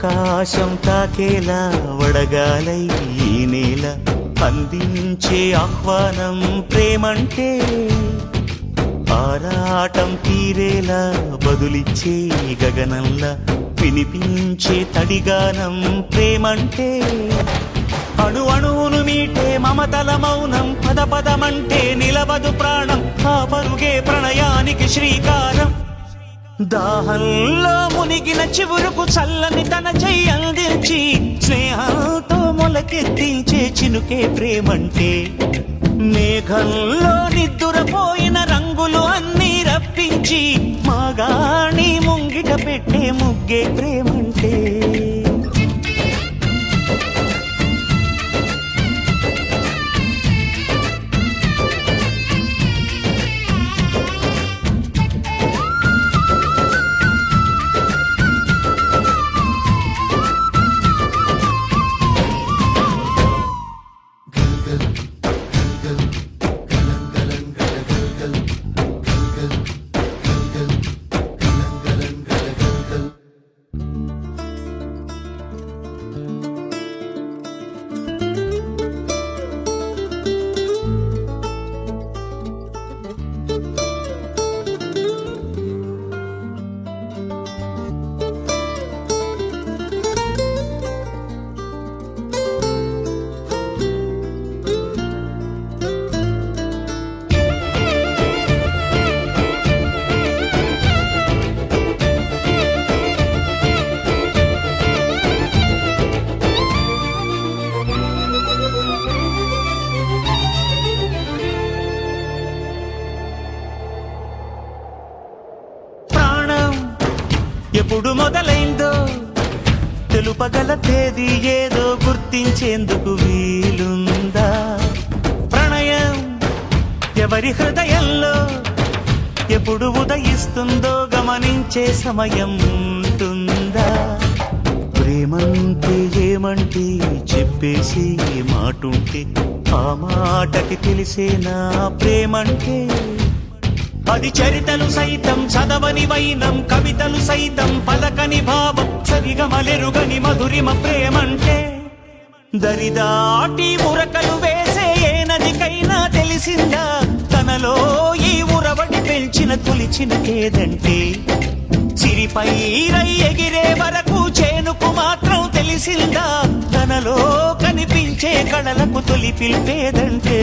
ఆకాశం తాకేలా వడగాలై ఈ నేల అందించే ఆహ్వానం ప్రేమంటే ఆరాటం తీరేలా బదులిచ్చే గగనంలా వినిపించే తడిగానం ప్రేమంటే అణు అణువును మీటే మమతల మౌనం పద పదమంటే నిలవదు ప్రాణం ఆ పరుగే ప్రణయానికి శ్రీకారం దాహంలో మునిగిన చివురుకు చల్లని తన చెయ్యి అందించి స్నేహంతో మొలకెత్తించే చినుకే ప్రేమంటే మేఘంలో నిద్దురపోయిన రంగులు అన్నీ రప్పించి మాగాణి ముంగిట పెట్టే ముగ్గే ప్రేమంటే ఎప్పుడు మొదలైందో తెలుపగల తేదీ ఏదో గుర్తించేందుకు వీలుందా ప్రణయం ఎవరి హృదయంలో ఎప్పుడు ఉదయిస్తుందో గమనించే సమయం ఉంటుందా ప్రేమంటే ఏమంటే చెప్పేసి మాటుంటే ఆ మాటకి తెలిసేనా ప్రేమంటే అది చరితలు సైతం చదవని వైనం కవితలు సైతం పలకని భావం సరిగమలెరుగని మధురిమ ప్రేమంటే దరిదాటి ఉరకలు వేసే ఏ నదికైనా తెలిసిందా తనలో ఈ ఉరవడి పెంచిన తొలిచిన కేదంటే సిరిపై రై ఎగిరే వరకు చేనుకు మాత్రం తెలిసిందా తనలో కనిపించే కళలకు తొలి పిలిపేదంటే